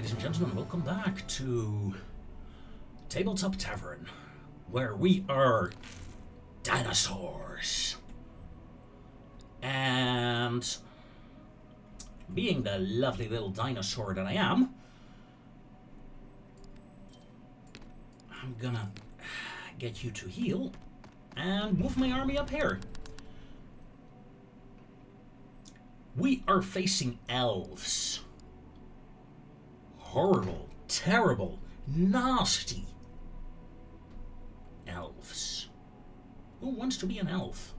ladies and gentlemen, welcome back to Tabletop Tavern, where we are dinosaurs. And being the lovely little dinosaur that I am, I'm gonna get you to heal and move my army up here. We are facing elves. Horrible, terrible, nasty elves. Who wants to be an elf?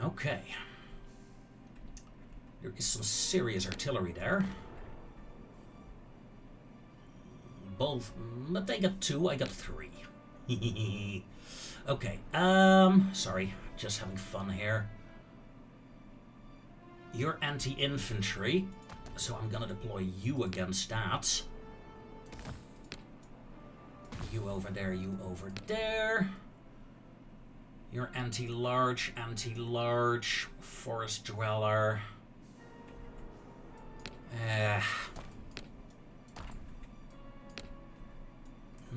Okay. There is some serious artillery there. Both, but they got 2, I got 3. Okay, sorry, just having fun here. You're anti-infantry, so I'm gonna deploy you against that. You over there, you over there. You're anti-large, forest dweller.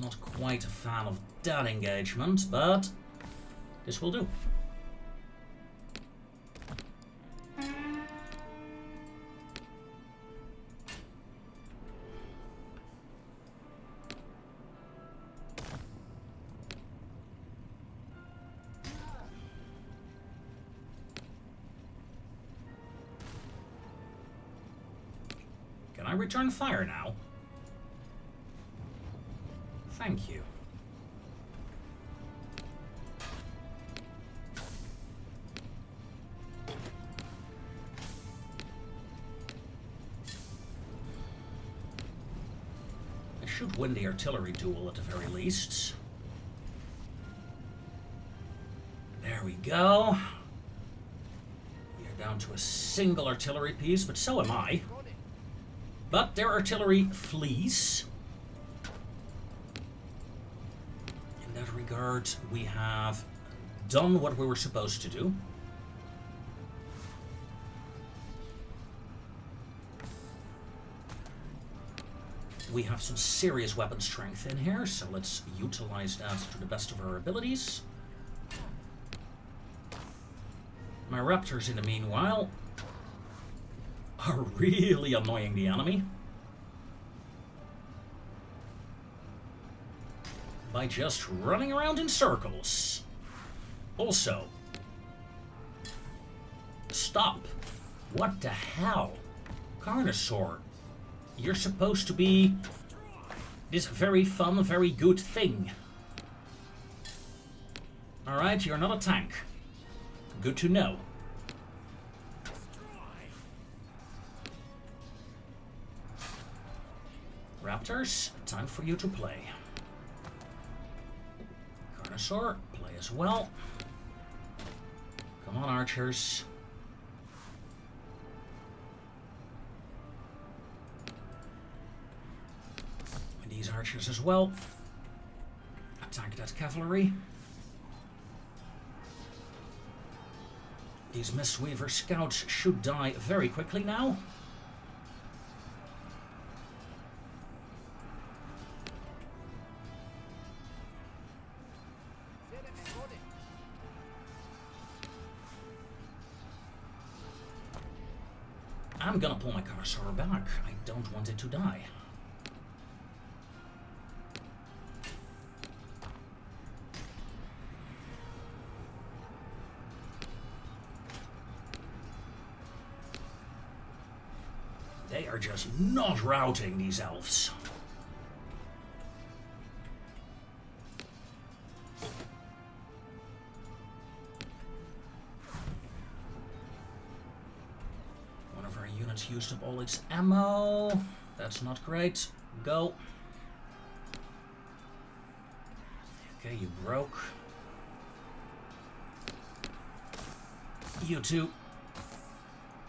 Not quite a fan of that engagement, but this will do. Can I return fire now? Thank you. I should win the artillery duel at the very least. There we go. We are down to a single artillery piece, but so am I. But their artillery flees. In that regard, we have done what we were supposed to do. We have some serious weapon strength in here, so let's utilize that to the best of our abilities. My raptors, in the meanwhile, are really annoying the enemy by just running around in circles. Also, stop. What the hell? Carnosaur, you're supposed to be this very fun, very good thing. Alright, you're not a tank. Good to know. Raptors, time for you to play. Carnosaur, play as well. Come on, archers. And these archers as well. Attack that cavalry. These Mistweaver scouts should die very quickly now. I'm gonna pull my Carnosaur back. I don't want it to die. They are just not routing these elves. Used up all its ammo. That's not great. Go. Okay, you broke. You two.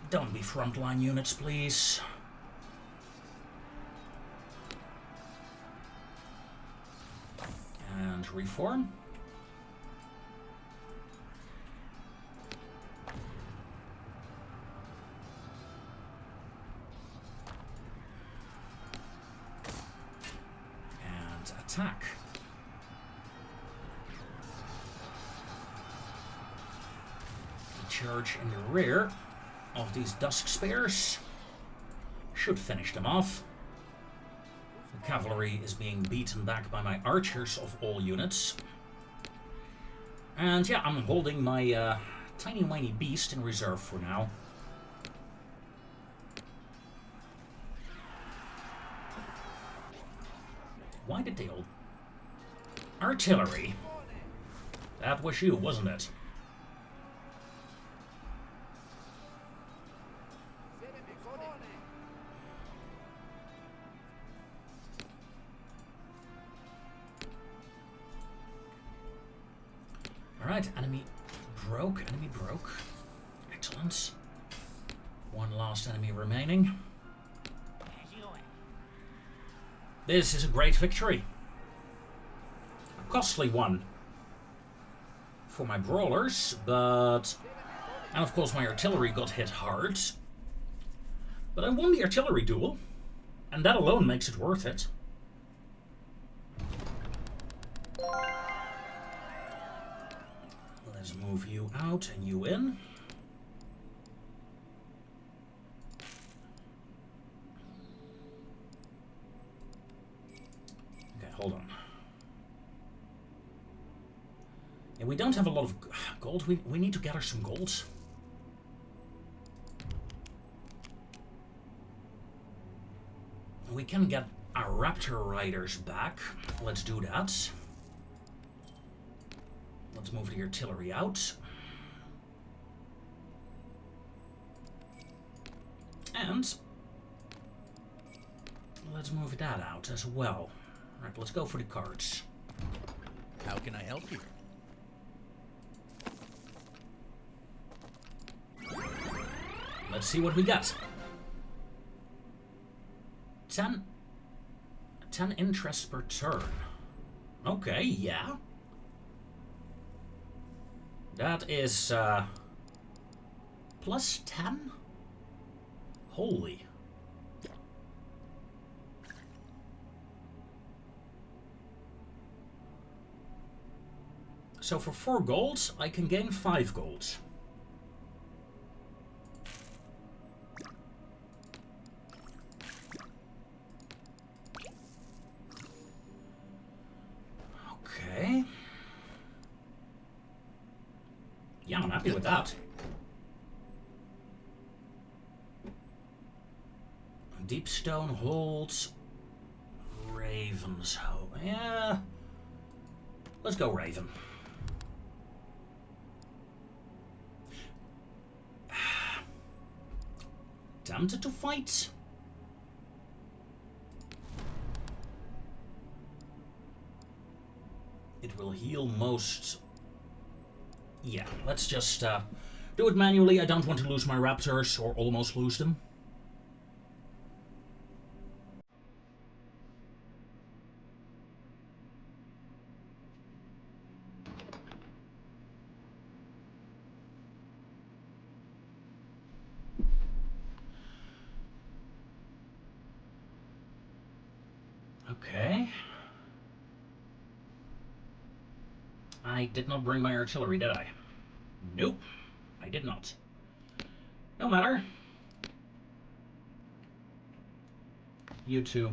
Don't be frontline units, please. and reform. And attack. Charge in the rear of these Dusk Spears. Should finish them off. The cavalry is being beaten back by my archers of all units. And yeah, I'm holding my tiny whiny beast in reserve for now. Why did they all... Artillery? That was you, wasn't it? Alright, enemy broke. Excellent. One last enemy remaining. This is a great victory. A costly one for my brawlers, but... And of course my artillery got hit hard. But I won the artillery duel, and that alone makes it worth it. Let's move you out and you in. Okay, hold on. Yeah, we don't have a lot of gold. We need to gather some gold. We can get our raptor riders back. Let's do that. Let's move the artillery out. And let's move that out as well. Alright, let's go for the cards. How can I help you? Let's see what we got. 10 interest per turn. Okay, yeah. That is plus 10? Holy. So for 4 golds, I can gain 5 golds. Okay. Yeah, I'm happy with that. Deep Stone holds Raven's Hope. Yeah. Let's go Raven. Tempted to fight? It will heal most. Yeah, let's just do it manually. I don't want to lose my raptors or almost lose them. Okay. I did not bring my artillery, did I? Nope, I did not. No matter. You two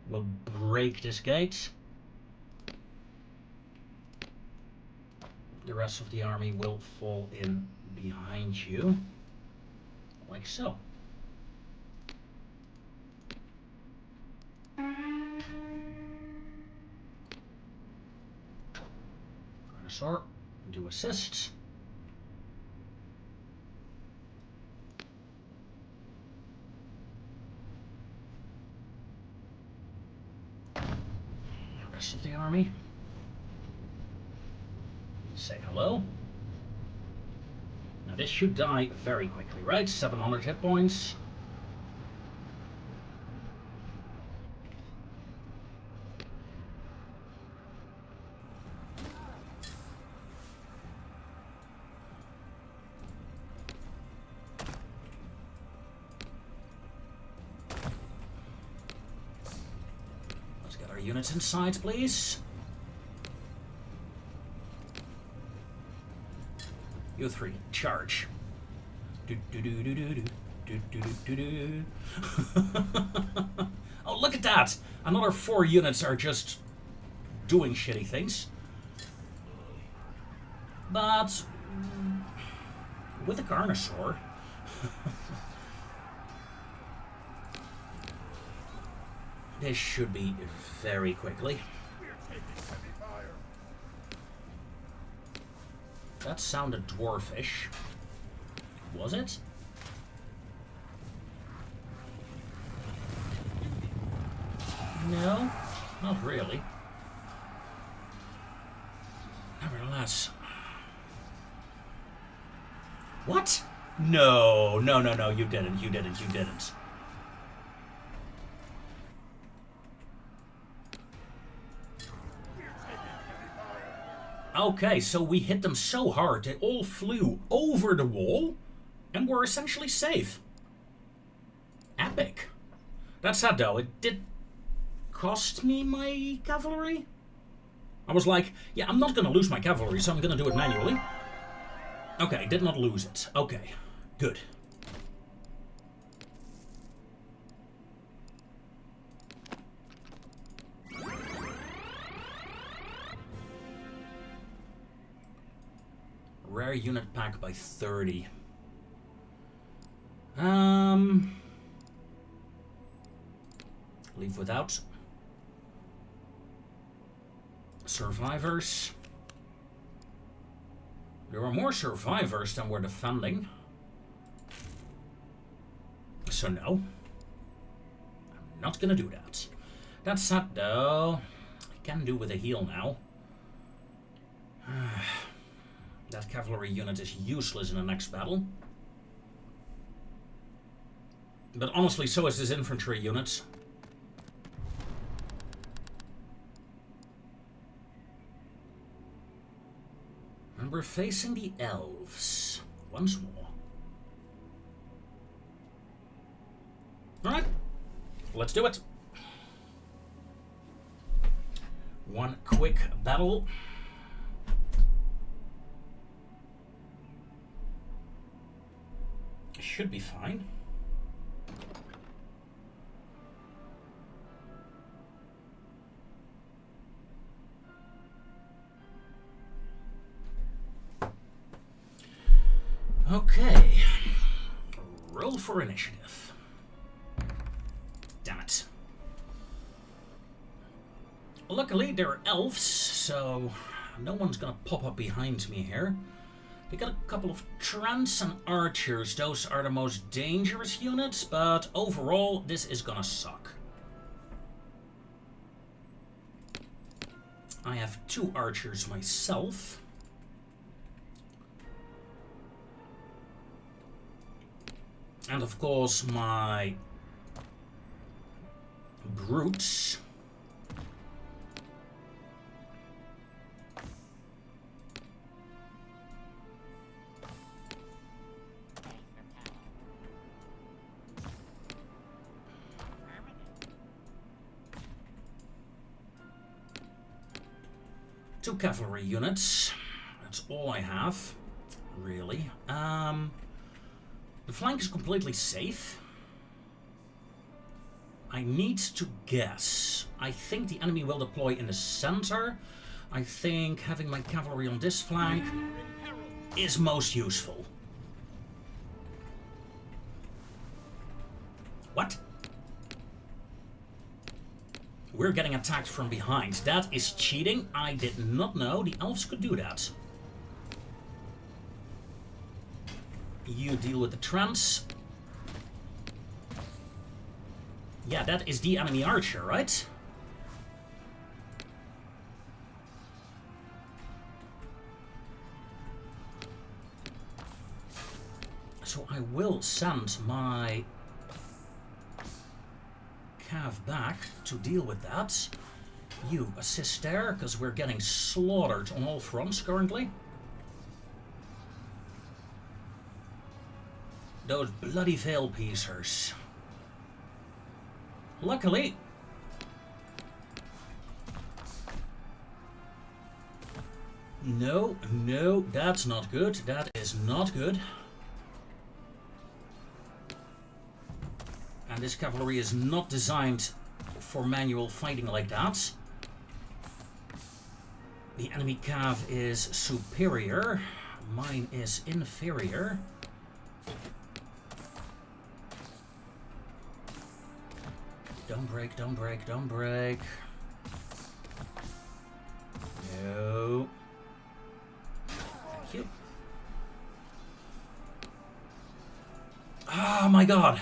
will break this gate. The rest of the army will fall in behind you. Like so. Sort, do assist. Rest of the army. Say hello. Now this should die very quickly, right? 700 hit points. Cavalry units inside, please. You three, charge. Oh, look at that! Another 4 units are just doing shitty things. But with a Carnosaur, this should be very quickly. That sounded dwarfish. Was it? No, not really. Nevertheless. What? No, no, no, no, you didn't, you didn't, you didn't. Okay, so we hit them so hard they all flew over the wall and were essentially safe. Epic. That's sad though, it did cost me my cavalry. I was like, yeah, I'm not gonna lose my cavalry, so I'm gonna do it manually. Okay, did not lose it. Okay, good. Rare unit pack by 30. Leave without. Survivors. There are more survivors than we're defending. So no. I'm not gonna do that. That's sad though. I can do with a heal now. That cavalry unit is useless in the next battle. But honestly, so is this infantry unit. And we're facing the elves once more. Alright, let's do it. One quick battle. Should be fine. Okay. Roll for initiative. Damn it. Luckily, they're elves, so no one's gonna pop up behind me here. We got a couple of trants and archers. Those are the most dangerous units, but overall, this is gonna suck. I have 2 archers myself. And of course, my brutes. Two cavalry units. That's all I have, really. The flank is completely safe. I need to guess. I think the enemy will deploy in the center. I think having my cavalry on this flank is most useful. What? We're getting attacked from behind. That is cheating. I did not know the elves could do that. You deal with the trance. Yeah, that is the enemy archer, right? So I will send my cav back to deal with that. You assist there, because we're getting slaughtered on all fronts currently. Those bloody veil piecers. Luckily, No, no, that's not good. That is not good. And this cavalry is not designed for manual fighting like that. The enemy cav is superior. Mine is inferior. Don't break, don't break, don't break. No. Thank you. Oh my god.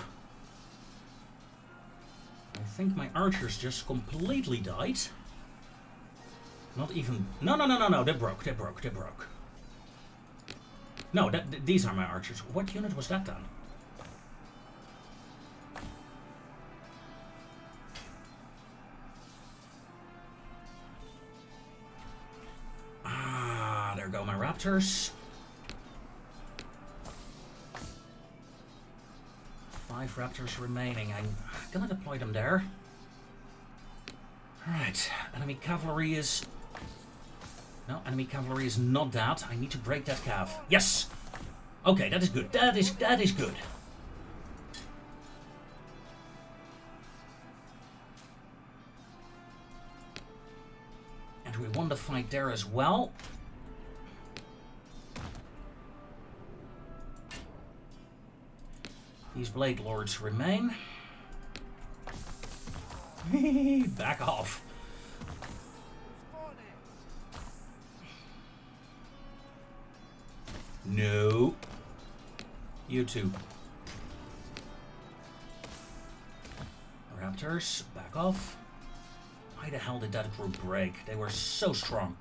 I think my archers just completely died. Not even... No, no, no, no, no. They broke, they broke, they broke. No, these are my archers. What unit was that then? Ah, there go my raptors. 5 raptors remaining. I'm gonna deploy them there. Alright, enemy cavalry is... No, enemy cavalry is not that. I need to break that cav. Yes! Okay, that is good. That is good. And we won the fight there as well. These Blade Lords remain. Back off. No. You too. Raptors, back off. Why the hell did that group break? They were so strong.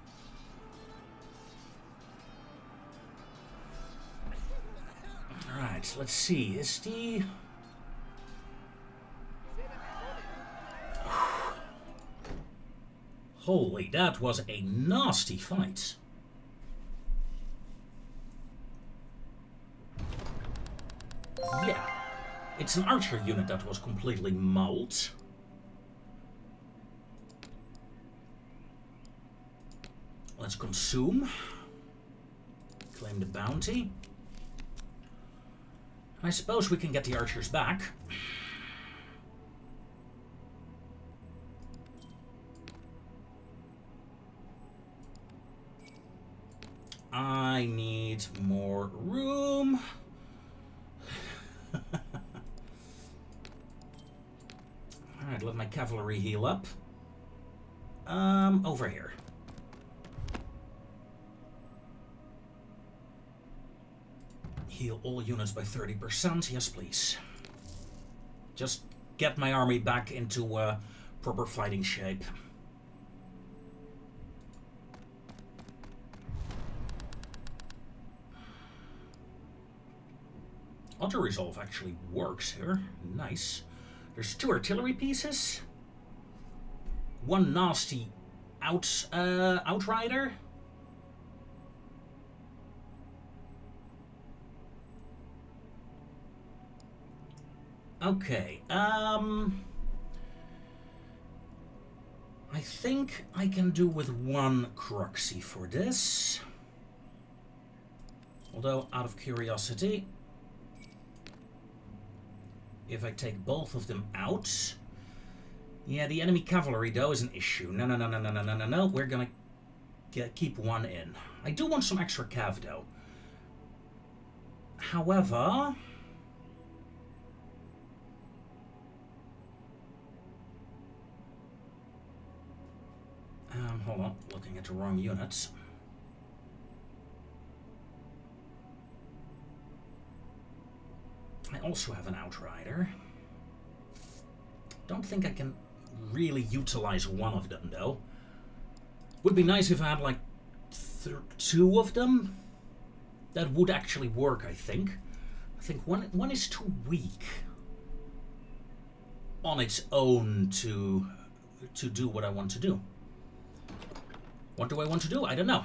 Alright, let's see. Is the... Holy, that was a nasty fight. Yeah, it's an archer unit that was completely mauled. Let's consume. Claim the bounty. I suppose we can get the archers back. I need more room. Alright, let my cavalry heal up. Over here. Heal all units by 30%. Yes, please. Just get my army back into proper fighting shape. Auto-resolve actually works here. Nice. There's 2 artillery pieces. 1 nasty outrider. Okay, I think I can do with 1 Cruxy for this. Although, out of curiosity, if I take both of them out... Yeah, the enemy cavalry, though, is an issue. No, no, no, no, no, no, no, no, no. We're gonna keep 1 in. I do want some extra cav, though. However... hold on, looking at the wrong units. I also have an outrider. Don't think I can really utilize 1 of them, though. Would be nice if I had, like, 2 of them. That would actually work, I think. I think one is too weak on its own to do what I want to do. What do I want to do? I don't know.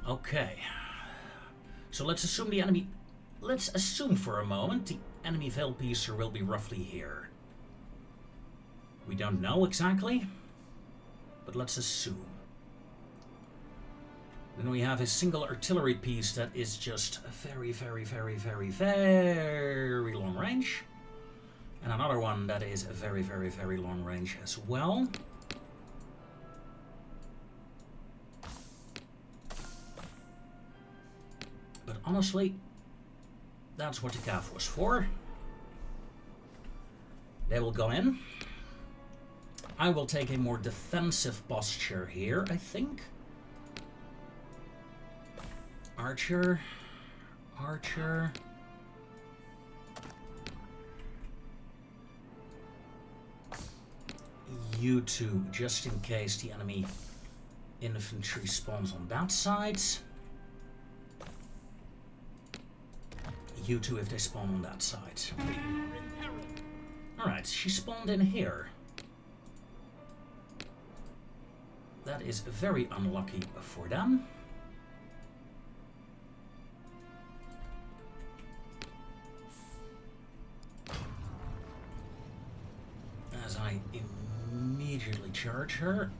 Okay. So let's assume the enemy... Let's assume for a moment the enemy Veil Piercer will be roughly here. We don't know exactly. but let's assume. Then we have a single artillery piece that is just a very, very, very, very, very long range. And another one that is a very, very, very long range as well. But honestly, that's what the cav was for. They will go in. I will take a more defensive posture here, I think. Archer. Archer. You two, just in case the enemy infantry spawns on that side. You two if they spawn on that side. Alright, she spawned in here. That is very unlucky for them. As I immediately charge her.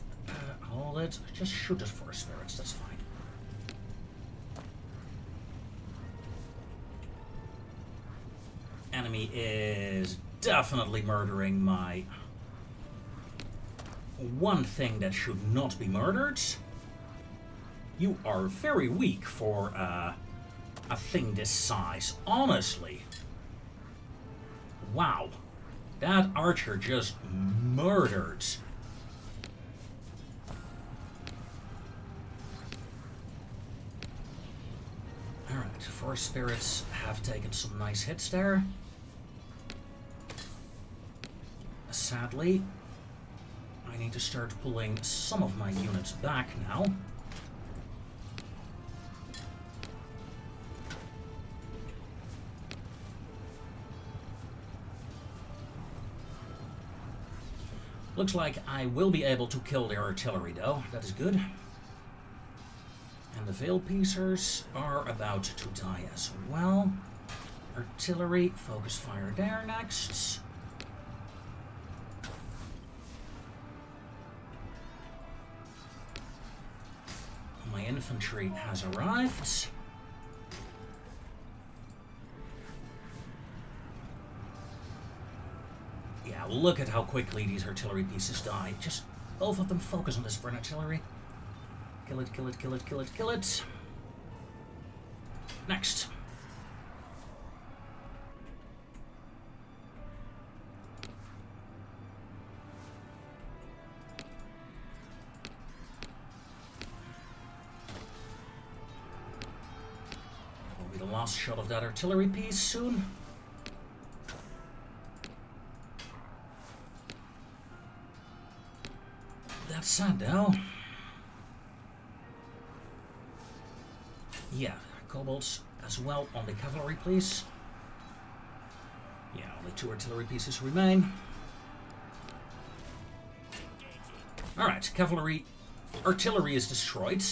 Hold it. Just shoot it for spirits, that's fine. Enemy is definitely murdering my one thing that should not be murdered. You are very weak for a thing this size, honestly. Wow. That archer just murdered. Alright, 4 spirits have taken some nice hits there. Sadly, I need to start pulling some of my units back now. Looks like I will be able to kill their artillery though, that is good. And the Veil Piecers are about to die as well. Artillery, focus fire there next. My infantry has arrived. Yeah, look at how quickly these artillery pieces die. Just both of them focus on this for an artillery. Kill it, kill it, kill it, kill it, kill it. Next. Will be the last shot of that artillery piece soon. That's sad though. Yeah, kobolds as well on the cavalry, please. Yeah, only 2 artillery pieces remain. Alright, cavalry. Artillery is destroyed.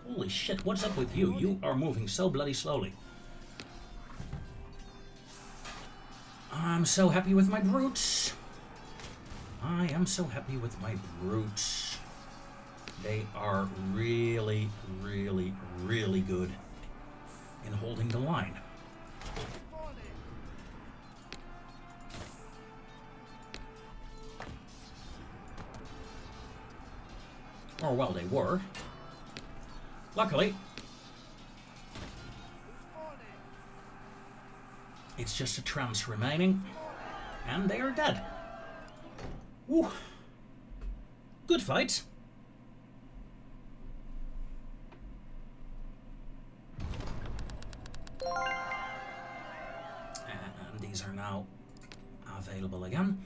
Holy shit, what's up with you? You are moving so bloody slowly. I'm so happy with my brutes. I am so happy with my brutes. They are really, really, really good in holding the line. Or well, they were. Luckily, it's just a trance remaining, and they are dead. Woo. Good fight. And these are now available again.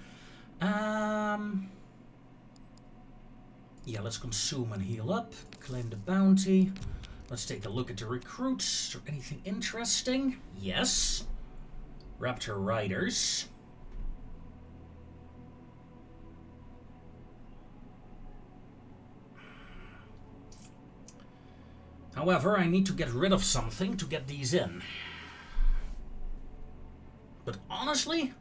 Yeah, let's consume and heal up. Claim the bounty. Let's take a look at the recruits. Is there anything interesting? Yes. Raptor Riders. However, I need to get rid of something to get these in. But honestly,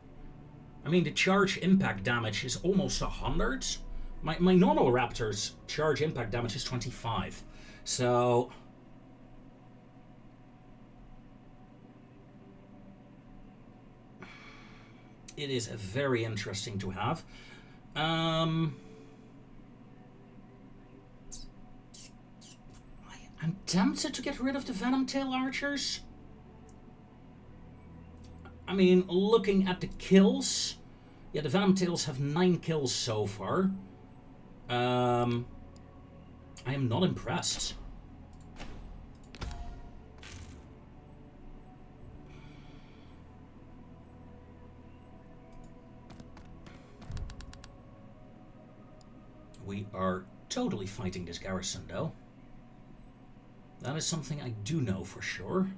I mean, the charge impact damage is almost 100. My normal Raptor's charge impact damage is 25. So... it is very interesting to have. I'm tempted to get rid of the Venom Tail Archers. I mean, looking at the kills, yeah, the Venom Tails have 9 kills so far. I am not impressed. We are totally fighting this garrison, though. That is something I do know for sure.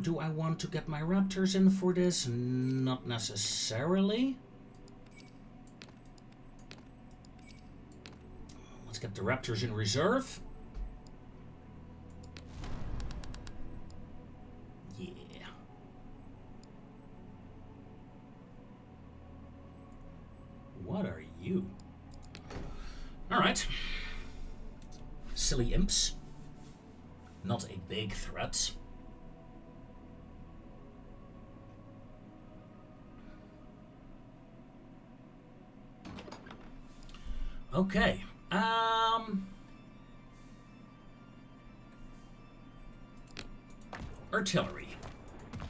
Do I want to get my Raptors in for this? Not necessarily. Let's get the Raptors in reserve. Yeah. What are you? Alright. Silly imps. Not a big threat. Okay. Artillery.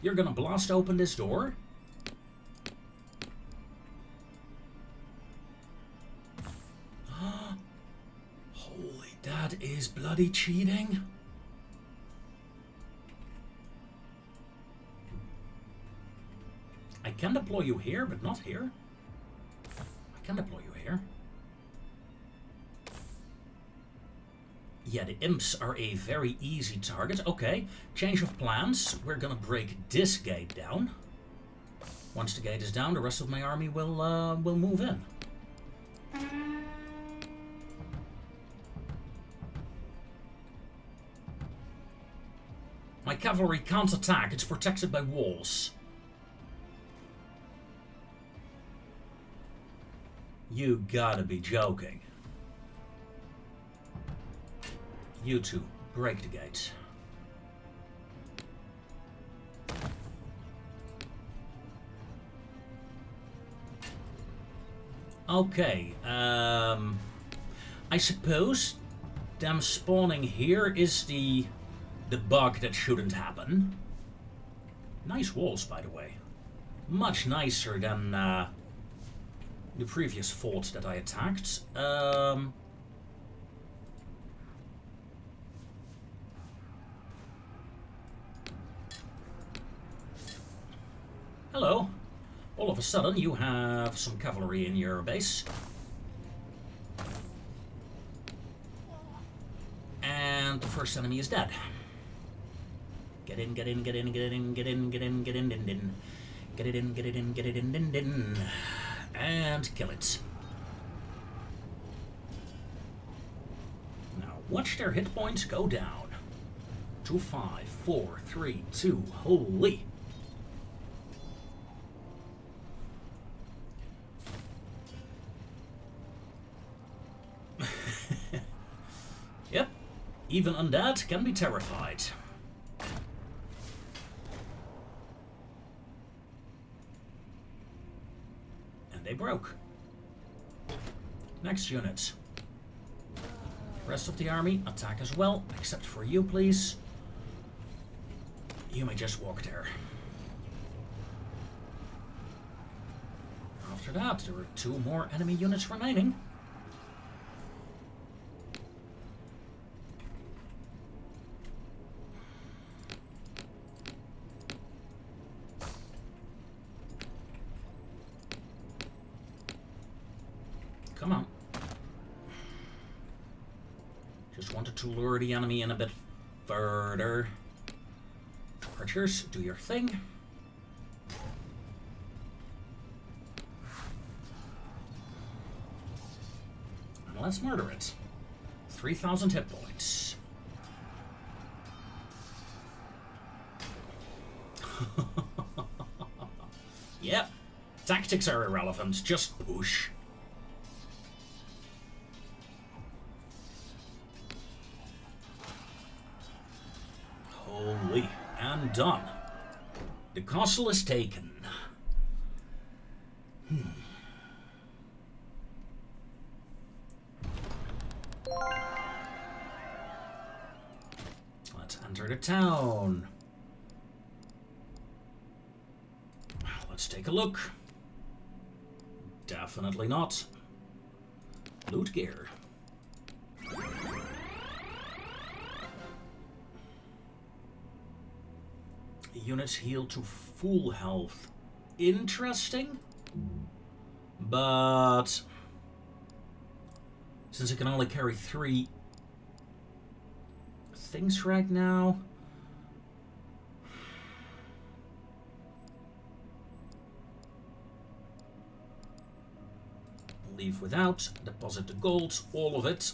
You're gonna blast open this door. Holy, that is bloody cheating. I can deploy you here, but not here. I can deploy you here. Yeah, the imps are a very easy target. Okay, change of plans. We're gonna break this gate down. Once the gate is down, the rest of my army will move in. My cavalry can't attack. It's protected by walls. You gotta be joking. You two, break the gate. Okay, I suppose them spawning here is the bug that shouldn't happen. Nice walls, by the way. Much nicer than the previous fort that I attacked. Hello. All of a sudden, you have some cavalry in your base. And the first enemy is dead. Get in, get in, get in, get in, get in, get in, get in, din, din. Get it in, get it in, get it in, din, din. And kill it. Now, watch their hit points go down. 2, 5, 4, 3, 2. Holy. Yep, even undead can be terrified. And they broke. Next unit. Rest of the army, attack as well, except for you, please. You may just walk there. After that, there are 2 more enemy units remaining. Come on. Just wanted to lure the enemy in a bit further. Archers, do your thing. And let's murder it. 3,000 hit points. Yep. Tactics are irrelevant. Just push. Holy. And done. The castle is taken. Let's enter the town. Let's take a look. Definitely not. Loot gear. Units healed to full health. Interesting. But since I can only carry 3 things right now, leave without, deposit the gold, all of it.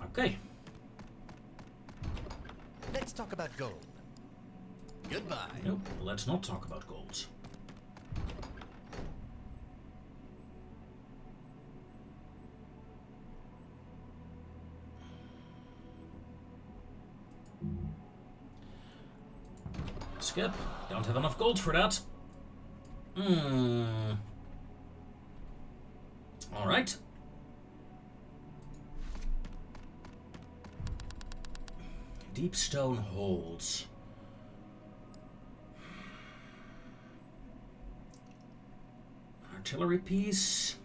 Okay. Let's talk about gold. Goodbye. Nope, let's not talk about gold. Skip. Don't have enough gold for that. Alright. Deep stone holds. Artillery piece.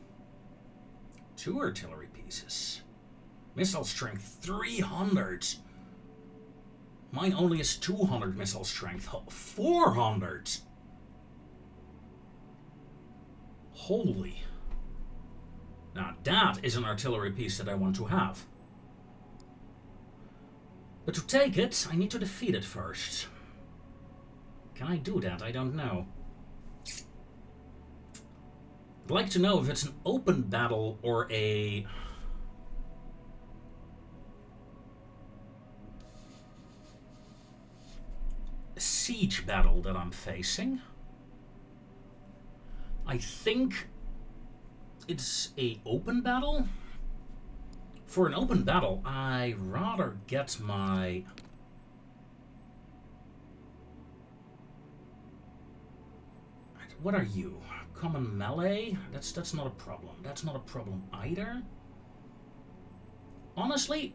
2 artillery pieces. Missile strength 300. Mine only has 200 missile strength. 400. Holy. Now that is an artillery piece that I want to have. But to take it, I need to defeat it first. Can I do that? I don't know. I'd like to know if it's an open battle or a siege battle that I'm facing. I think it's a open battle. For an open battle, I rather get my what are you? Common melee? That's not a problem. That's not a problem either. Honestly,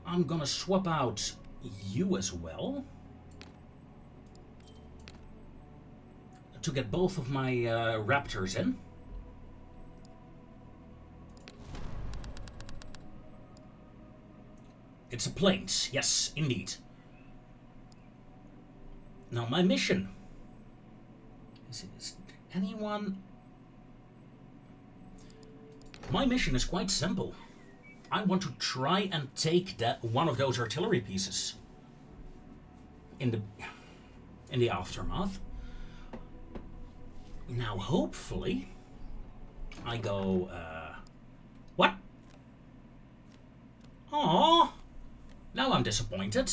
I'm gonna swap out you as well to get both of my raptors in. It's a plains, yes, indeed. Now my mission. Is anyone? My mission is quite simple. I want to try and take that one of those artillery pieces in the aftermath. Now hopefully I go what? Aww. Now I'm disappointed.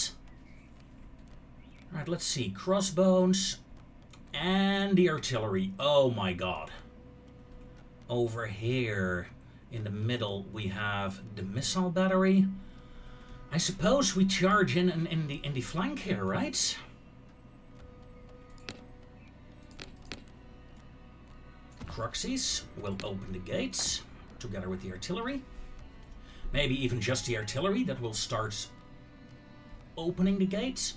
Alright, let's see. Crossbones and the artillery. Oh my god. Over here in the middle we have the missile battery. I suppose we charge in the flank here, right? Cruxies will open the gates together with the artillery. Maybe even just the artillery that will start opening the gates.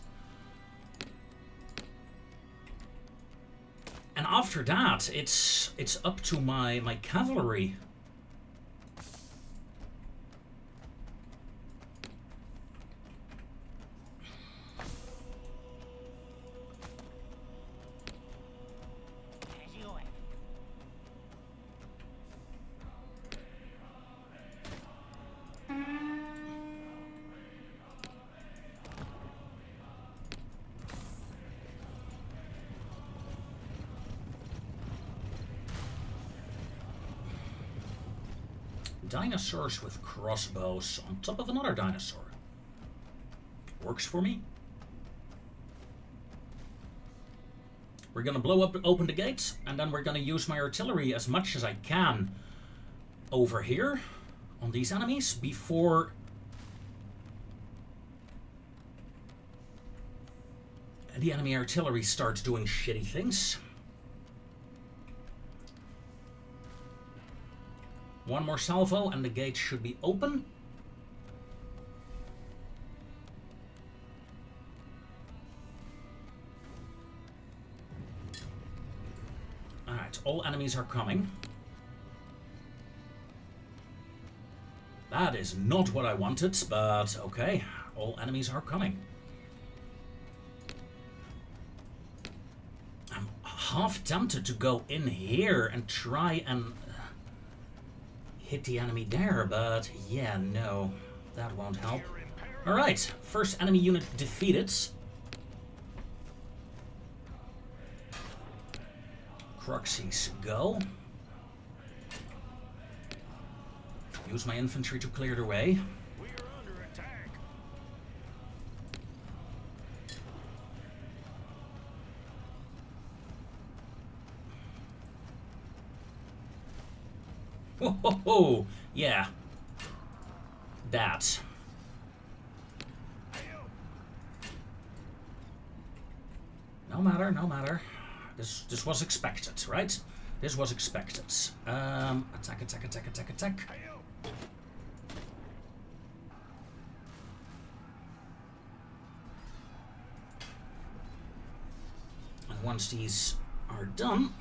And after that, it's up to my cavalry. Dinosaurs with crossbows on top of another dinosaur. Works for me. We're gonna blow up, open the gates, and then we're gonna use my artillery as much as I can over here on these enemies before the enemy artillery starts doing shitty things. One more salvo and the gate should be open. Alright, all enemies are coming. That is not what I wanted, but okay. All enemies are coming. I'm half tempted to go in here and try and hit the enemy there, but yeah, no, that won't help. Alright, first enemy unit defeated. Proxies go. Use my infantry to clear the way. We are under attack. Ho ho ho! Yeah. That. No matter, no matter. This was expected, right? This was expected. Attack, attack, attack, attack, attack. And once these are done,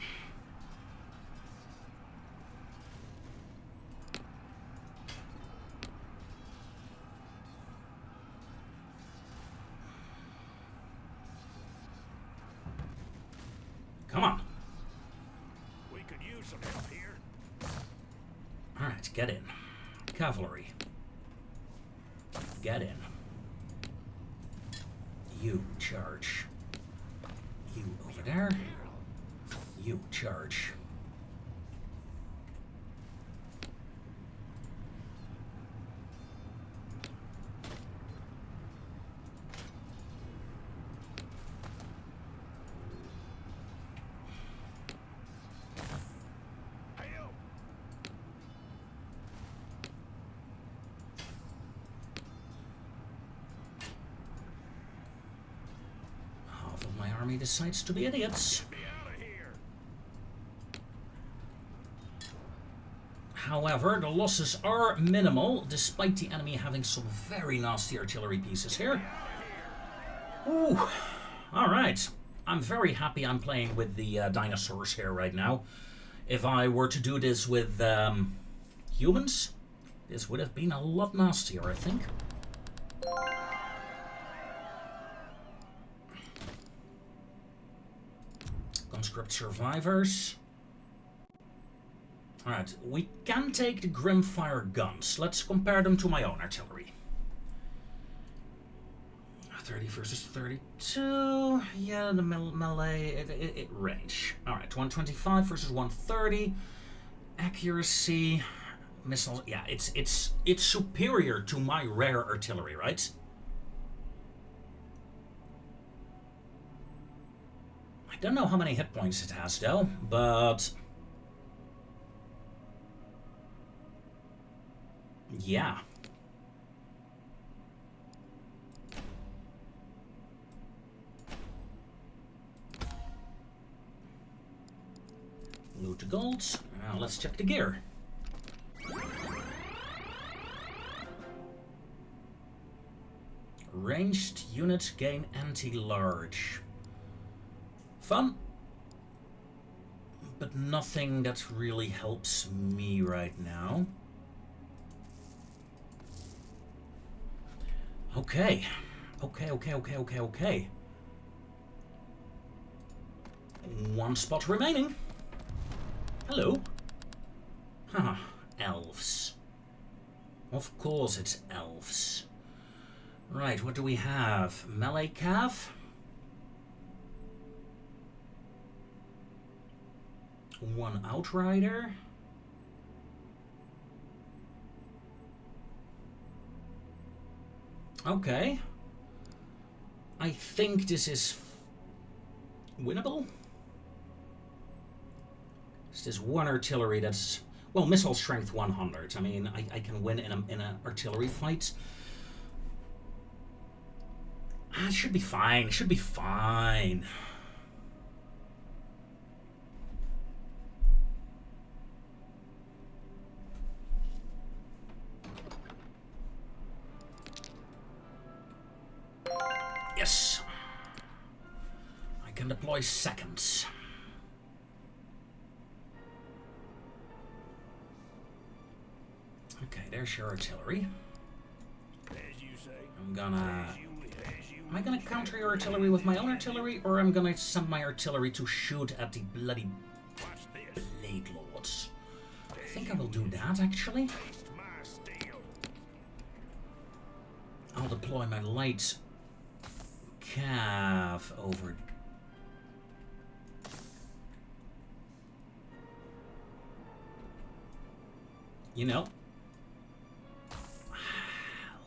come on. We could use some help here. Alright, get in. Cavalry. Get in. You charge. You over there. You charge. Half of my army decides to be idiots. Be out of here. However, the losses are minimal, despite the enemy having some very nasty artillery pieces here. Ooh, alright. I'm very happy I'm playing with the dinosaurs here right now. If I were to do this with humans, this would have been a lot nastier, I think. Conscript survivors. Alright, we can take the Grimfire guns. Let's compare them to my own artillery. 30 versus 32. Yeah, the melee, range. Alright, 125 versus 130. Accuracy. Missiles. Yeah, it's superior to my rare artillery, right? I don't know how many hit points it has though, but yeah. Loot the gold. Now let's check the gear. Ranged units gain anti-large. Fun. But nothing that really helps me right now. Okay. Okay. One spot remaining. Hello. Huh. Elves. Of course it's elves. Right, what do we have? Melee cav? One outrider. Okay. I think this is winnable. It's this one artillery that's, well, missile strength 100. I mean, I can win in a artillery fight. It should be fine. It should be fine. Yes. I can deploy seconds. Okay, there's your artillery. As you say. I'm gonna... As you Am I gonna counter your artillery with my own artillery, or am I gonna send my artillery to shoot at the bloody watch this. blade lords? I think I will do that, actually. Taste my steel. I'll deploy my light cav over. You know,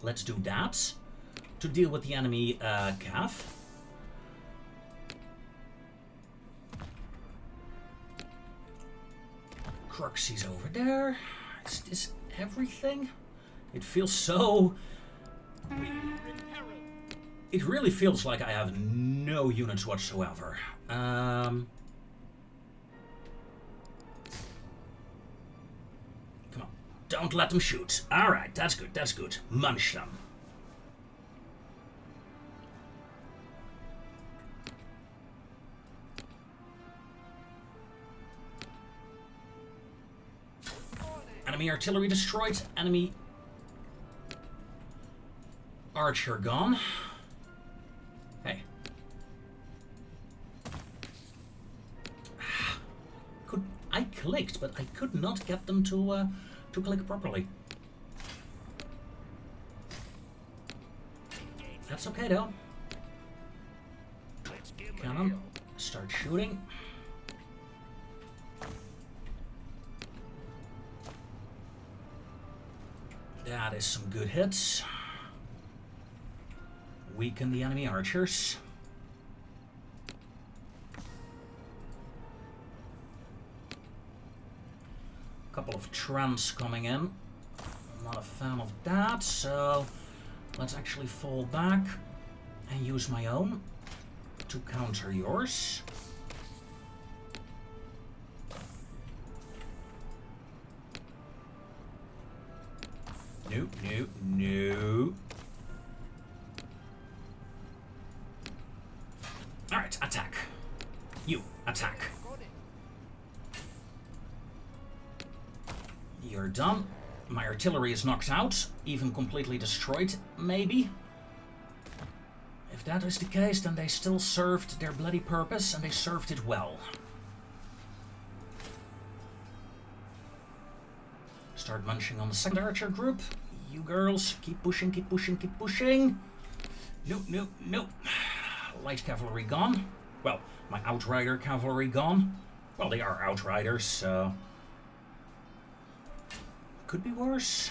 let's do that to deal with the enemy cav. Cruxy's over there. Is this everything? It feels so... It really feels like I have no units whatsoever. Come on. Don't let them shoot. Alright, that's good, that's good. Munch them. Enemy artillery destroyed. Enemy archer gone. Hey. I clicked, but I could not get them to click properly. That's okay though. Cannon, start shooting. That is some good hits. Weaken the enemy archers. A couple of trams coming in. I'm not a fan of that, so let's actually fall back and use my own to counter yours. No, no, no. Alright, attack. You, attack. You're done. My artillery is knocked out, even completely destroyed, maybe. If that is the case, then they still served their bloody purpose, and they served it well. Start munching on the second archer group. You girls, keep pushing, keep pushing, keep pushing. Nope, nope, nope. Light cavalry gone. Well, my outrider cavalry gone. Well, they are outriders, so... Could be worse.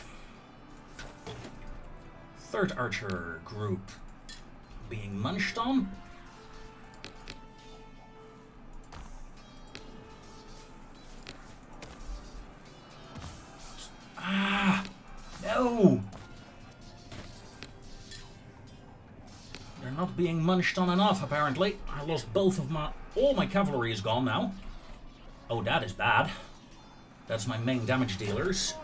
Third archer group being munched on. Ah! No! They're not being munched on enough, apparently. I lost both of my... All my cavalry is gone now. Oh, that is bad. That's my main damage dealers.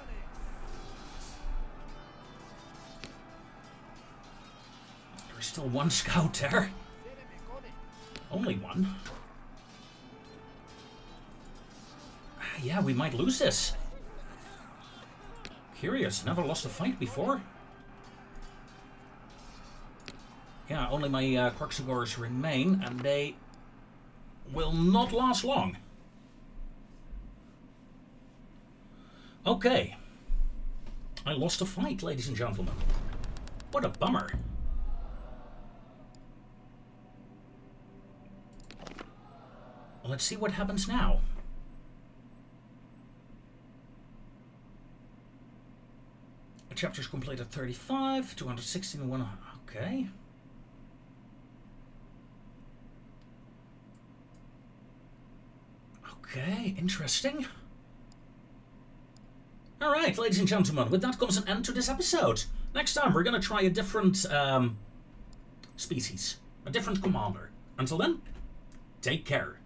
There's still one scout there. Only one. Yeah, we might lose this. Curious, never lost a fight before. Yeah, only my Cruxigors remain, and they will not last long. Okay. I lost a fight, ladies and gentlemen. What a bummer. Let's see what happens now. Chapters completed 35, 216, 1. Okay. Okay, interesting. Alright, ladies and gentlemen, with that comes an end to this episode. Next time, we're going to try a different species, a different commander. Until then, take care.